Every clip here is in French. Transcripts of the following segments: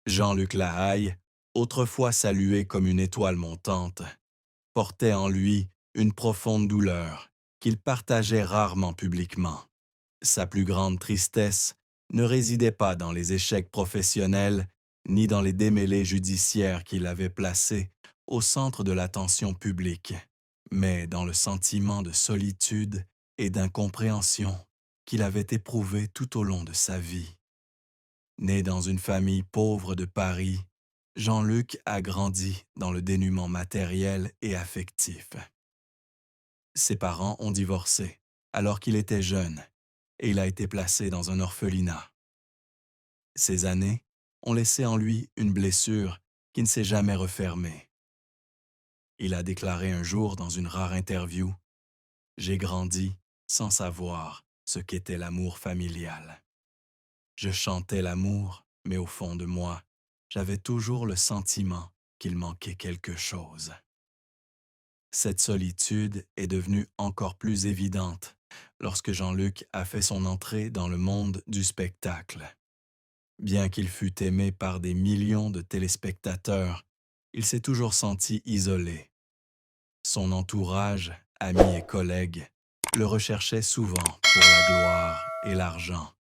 Jean-Luc Lahaye, autrefois salué comme une étoile montante, portait en lui une profonde douleur qu'il partageait rarement publiquement. Sa plus grande tristesse ne résidait pas dans les échecs professionnels ni dans les démêlés judiciaires qui l'avaient placé au centre de l'attention publique, mais dans le sentiment de solitude et d'incompréhension qu'il avait éprouvé tout au long de sa vie. Né dans une famille pauvre de Paris, Jean-Luc a grandi dans le dénuement matériel et affectif. Ses parents ont divorcé alors qu'il était jeune et il a été placé dans un orphelinat. Ces années ont laissé en lui une blessure qui ne s'est jamais refermée. Il a déclaré un jour dans une rare interview: « J'ai grandi sans savoir ce qu'était l'amour familial. Je chantais l'amour, mais au fond de moi, j'avais toujours le sentiment qu'il manquait quelque chose. » Cette solitude est devenue encore plus évidente lorsque Jean-Luc a fait son entrée dans le monde du spectacle. Bien qu'il fût aimé par des millions de téléspectateurs, il s'est toujours senti isolé. Son entourage, amis et collègues, le recherchaient souvent pour la gloire et l'argent,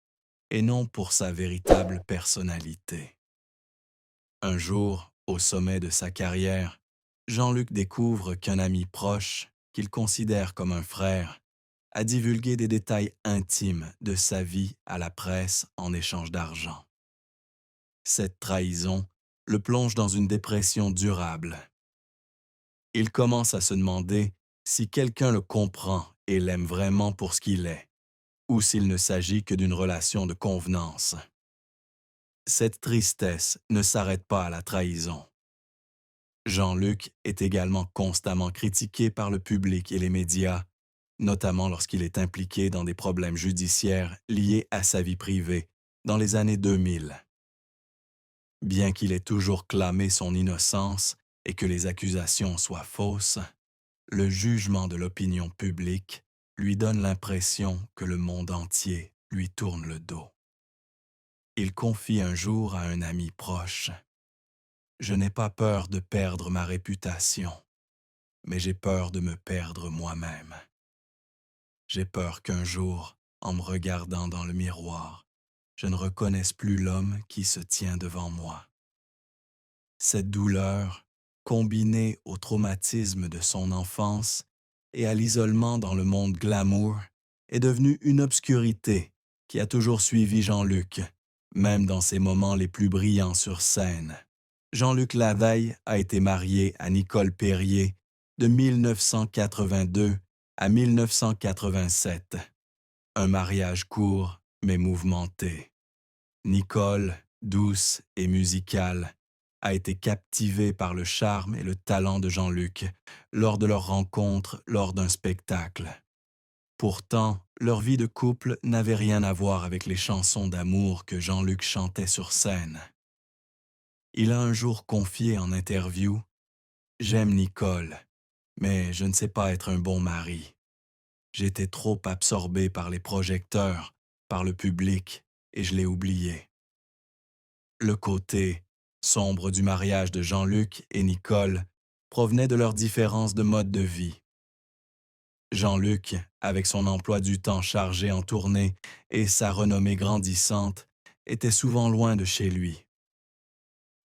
et non pour sa véritable personnalité. Un jour, au sommet de sa carrière, Jean-Luc découvre qu'un ami proche, qu'il considère comme un frère, a divulgué des détails intimes de sa vie à la presse en échange d'argent. Cette trahison le plonge dans une dépression durable. Il commence à se demander si quelqu'un le comprend et l'aime vraiment pour ce qu'il est, ou s'il ne s'agit que d'une relation de convenance. Cette tristesse ne s'arrête pas à la trahison. Jean-Luc est également constamment critiqué par le public et les médias, notamment lorsqu'il est impliqué dans des problèmes judiciaires liés à sa vie privée dans les années 2000. Bien qu'il ait toujours clamé son innocence et que les accusations soient fausses, le jugement de l'opinion publique lui donne l'impression que le monde entier lui tourne le dos. Il confie un jour à un ami proche: « Je n'ai pas peur de perdre ma réputation, mais j'ai peur de me perdre moi-même. J'ai peur qu'un jour, en me regardant dans le miroir, je ne reconnaisse plus l'homme qui se tient devant moi. » Cette douleur, combinée au traumatisme de son enfance et à l'isolement dans le monde glamour, est devenue une obscurité qui a toujours suivi Jean-Luc, même dans ses moments les plus brillants sur scène. Jean-Luc Lahaye a été marié à Nicole Perrier de 1982 à 1987. Un mariage court mais mouvementé. Nicole, douce et musicale, a été captivée par le charme et le talent de Jean-Luc lors de leur rencontre lors d'un spectacle. Pourtant, leur vie de couple n'avait rien à voir avec les chansons d'amour que Jean-Luc chantait sur scène. Il a un jour confié en interview: « J'aime Nicole, mais je ne sais pas être un bon mari. J'étais trop absorbé par les projecteurs, par le public, et je l'ai oublié. » Le côté sombre du mariage de Jean-Luc et Nicole provenait de leur différence de mode de vie. Jean-Luc, avec son emploi du temps chargé en tournée et sa renommée grandissante, était souvent loin de chez lui.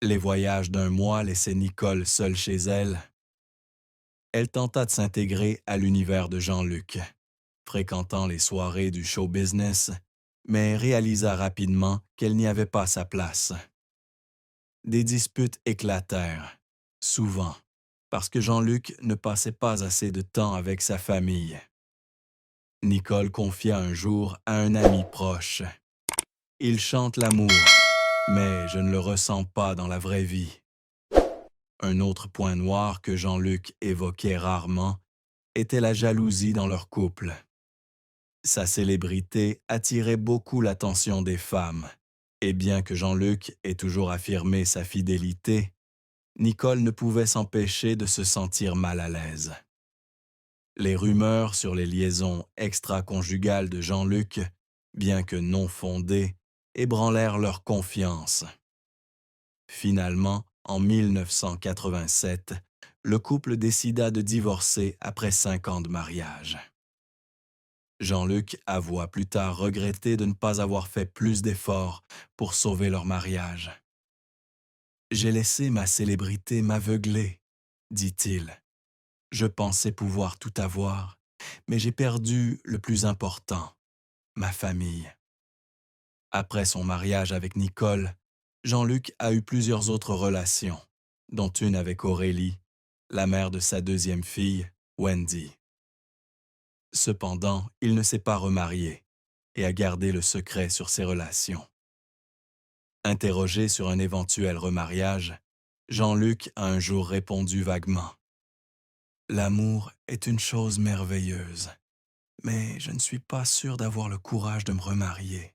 Les voyages d'un mois laissaient Nicole seule chez elle. Elle tenta de s'intégrer à l'univers de Jean-Luc, fréquentant les soirées du show business, mais réalisa rapidement qu'elle n'y avait pas sa place. Des disputes éclatèrent, souvent, parce que Jean-Luc ne passait pas assez de temps avec sa famille. Nicole confia un jour à un ami proche: « Il chante l'amour, mais je ne le ressens pas dans la vraie vie. » Un autre point noir que Jean-Luc évoquait rarement était la jalousie dans leur couple. Sa célébrité attirait beaucoup l'attention des femmes, et bien que Jean-Luc ait toujours affirmé sa fidélité, Nicole ne pouvait s'empêcher de se sentir mal à l'aise. Les rumeurs sur les liaisons extra-conjugales de Jean-Luc, bien que non fondées, ébranlèrent leur confiance. Finalement, en 1987, le couple décida de divorcer après 5 ans de mariage. Jean-Luc avoua plus tard regretter de ne pas avoir fait plus d'efforts pour sauver leur mariage. J'ai laissé ma célébrité m'aveugler, dit-il. Je pensais pouvoir tout avoir, mais j'ai perdu le plus important, ma famille. Après son mariage avec Nicole, Jean-Luc a eu plusieurs autres relations, dont une avec Aurélie, la mère de sa deuxième fille, Wendy. Cependant, il ne s'est pas remarié et a gardé le secret sur ses relations. Interrogé sur un éventuel remariage, Jean-Luc a un jour répondu vaguement. L'amour est une chose merveilleuse, mais je ne suis pas sûr d'avoir le courage de me remarier.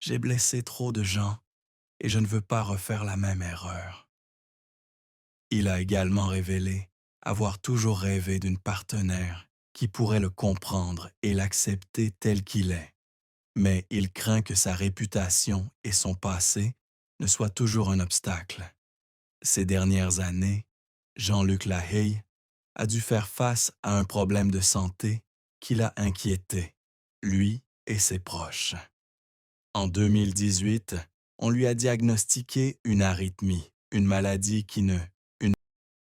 J'ai blessé trop de gens et je ne veux pas refaire la même erreur. Il a également révélé avoir toujours rêvé d'une partenaire qui pourrait le comprendre et l'accepter tel qu'il est. Mais il craint que sa réputation et son passé ne soient toujours un obstacle. Ces dernières années, Jean-Luc Lahaye a dû faire face à un problème de santé qui l'a inquiété, lui et ses proches. En 2018, on lui a diagnostiqué une arythmie, une maladie qui ne